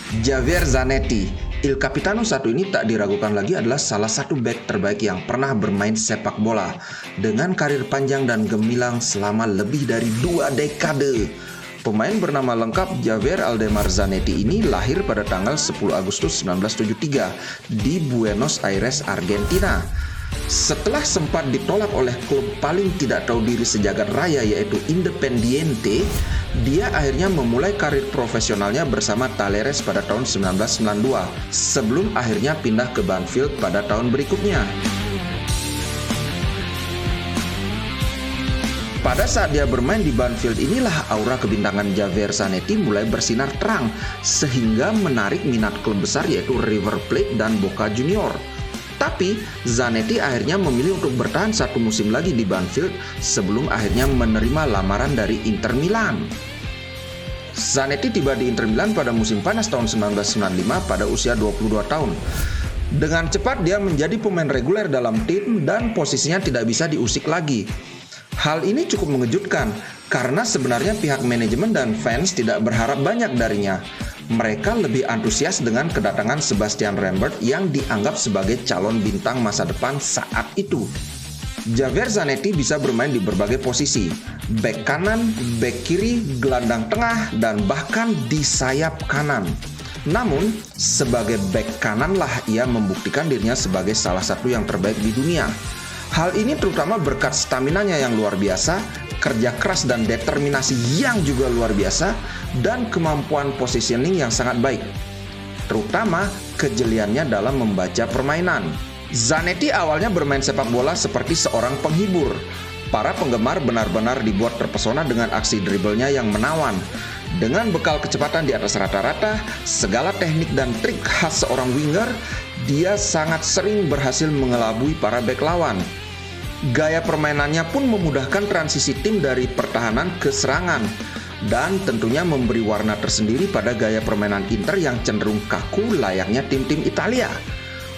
Javier Zanetti, Il Capitano satu ini tak diragukan lagi adalah salah satu bek terbaik yang pernah bermain sepak bola dengan karir panjang dan gemilang selama lebih dari 2 dekade. Pemain bernama lengkap Javier Aldemar Zanetti ini lahir pada tanggal 10 Agustus 1973 di Buenos Aires, Argentina. Setelah sempat ditolak oleh klub paling tidak tahu diri sejagat raya yaitu Independiente, dia akhirnya memulai karir profesionalnya bersama Talleres pada tahun 1992 sebelum akhirnya pindah ke Banfield pada tahun berikutnya. Pada saat dia bermain di Banfield inilah aura kebintangan Javier Zanetti mulai bersinar terang sehingga menarik minat klub besar yaitu River Plate dan Boca Junior. Tapi Zanetti akhirnya memilih untuk bertahan satu musim lagi di Banfield sebelum akhirnya menerima lamaran dari Inter Milan. Zanetti tiba di Inter Milan pada musim panas tahun 1995 pada usia 22 tahun. Dengan cepat dia menjadi pemain reguler dalam tim dan posisinya tidak bisa diusik lagi. Hal ini cukup mengejutkan karena sebenarnya pihak manajemen dan fans tidak berharap banyak darinya. Mereka lebih antusias dengan kedatangan Sebastian Rembert yang dianggap sebagai calon bintang masa depan saat itu. Javier Zanetti bisa bermain di berbagai posisi, bek kanan, bek kiri, gelandang tengah, dan bahkan di sayap kanan. Namun, sebagai bek kananlah ia membuktikan dirinya sebagai salah satu yang terbaik di dunia. Hal ini terutama berkat staminanya yang luar biasa, kerja keras dan determinasi yang juga luar biasa, dan kemampuan positioning yang sangat baik, terutama kejeliannya dalam membaca permainan. Zanetti awalnya bermain sepak bola seperti seorang penghibur. Para penggemar benar-benar dibuat terpesona dengan aksi dribblenya yang menawan. Dengan bekal kecepatan di atas rata-rata, segala teknik dan trik khas seorang winger, dia sangat sering berhasil mengelabui para bek lawan. Gaya permainannya pun memudahkan transisi tim dari pertahanan ke serangan dan tentunya memberi warna tersendiri pada gaya permainan Inter yang cenderung kaku layaknya tim-tim Italia.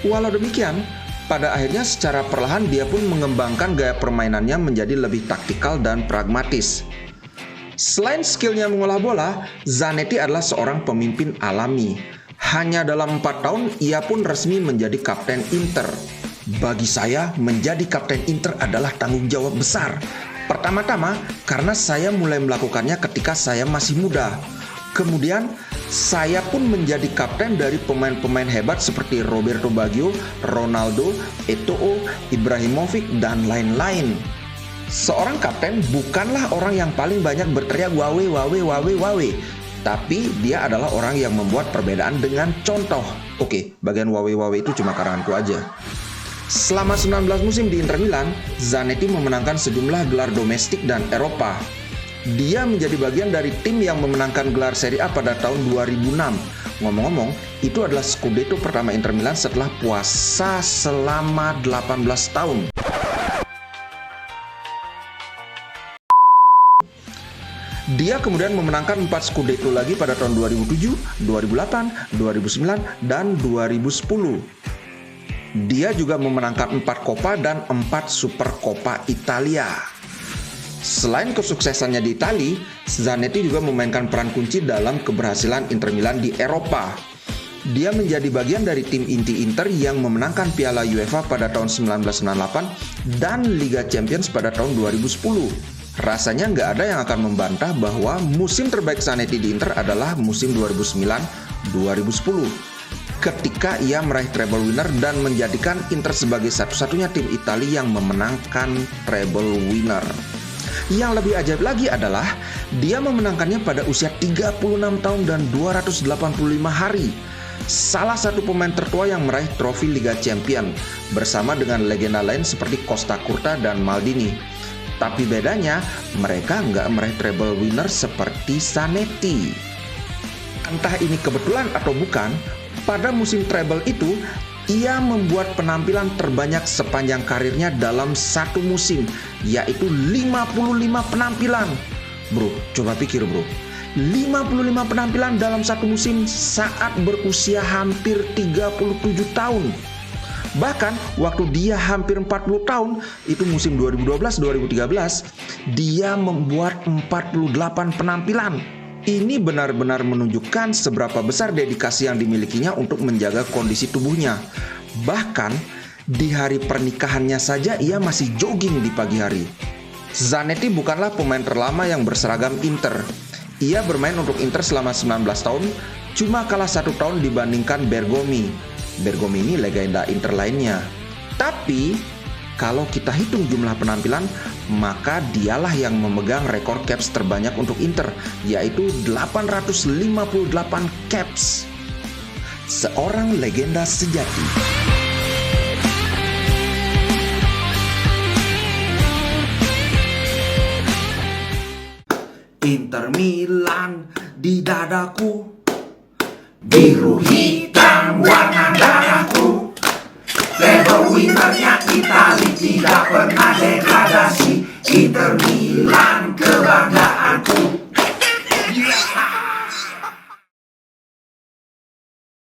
Walau demikian, pada akhirnya secara perlahan dia pun mengembangkan gaya permainannya menjadi lebih taktikal dan pragmatis. Selain skillnya mengolah bola, Zanetti adalah seorang pemimpin alami. Hanya dalam 4 tahun ia pun resmi menjadi kapten Inter. Bagi saya, menjadi kapten Inter adalah tanggung jawab besar. Pertama-tama, karena saya mulai melakukannya ketika saya masih muda. Kemudian, saya pun menjadi kapten dari pemain-pemain hebat seperti Roberto Baggio, Ronaldo, Eto'o, Ibrahimovic, dan lain-lain. Seorang kapten bukanlah orang yang paling banyak berteriak wawe wawe wawe wawe, tapi dia adalah orang yang membuat perbedaan dengan contoh. Oke, bagian wawe wawe itu cuma karanganku aja. Selama 19 musim di Inter Milan, Zanetti memenangkan sejumlah gelar domestik dan Eropa. Dia menjadi bagian dari tim yang memenangkan gelar Serie A pada tahun 2006. Ngomong-ngomong, itu adalah Scudetto pertama Inter Milan setelah puasa selama 18 tahun. Dia kemudian memenangkan 4 Scudetto lagi pada tahun 2007, 2008, 2009, dan 2010. Dia juga memenangkan 4 Coppa dan 4 Supercoppa Italia. Selain kesuksesannya di Italia, Zanetti juga memainkan peran kunci dalam keberhasilan Inter Milan di Eropa. Dia menjadi bagian dari tim inti Inter yang memenangkan Piala UEFA pada tahun 1998 dan Liga Champions pada tahun 2010. Rasanya nggak ada yang akan membantah bahwa musim terbaik Zanetti di Inter adalah musim 2009-2010. Ketika ia meraih treble winner dan menjadikan Inter sebagai satu-satunya tim Italia yang memenangkan treble winner. Yang lebih ajaib lagi adalah dia memenangkannya pada usia 36 tahun dan 285 hari. Salah satu pemain tertua yang meraih trofi Liga Champion bersama dengan legenda lain seperti Costa Curta dan Maldini. Tapi bedanya, mereka nggak meraih treble winner seperti Zanetti. Entah ini kebetulan atau bukan, pada musim treble itu, ia membuat penampilan terbanyak sepanjang karirnya dalam satu musim, yaitu 55 penampilan. Bro, coba pikir bro, 55 penampilan dalam satu musim saat berusia hampir 37 tahun. Bahkan waktu dia hampir 40 tahun, itu musim 2012-2013, dia membuat 48 penampilan. Ini benar-benar menunjukkan seberapa besar dedikasi yang dimilikinya untuk menjaga kondisi tubuhnya. Bahkan, di hari pernikahannya saja ia masih jogging di pagi hari. Zanetti bukanlah pemain terlama yang berseragam Inter. Ia bermain untuk Inter selama 19 tahun, cuma kalah 1 tahun dibandingkan Bergomi. Bergomi ini legenda Inter lainnya. Tapi, kalau kita hitung jumlah penampilan, maka dialah yang memegang rekor caps terbanyak untuk Inter, yaitu 858 caps. Seorang legenda sejati. Inter Milan di dadaku, biru hitam warna darahku. Label winnernya Itali tidak pernah degradasi. Inter Milan kebanggaan.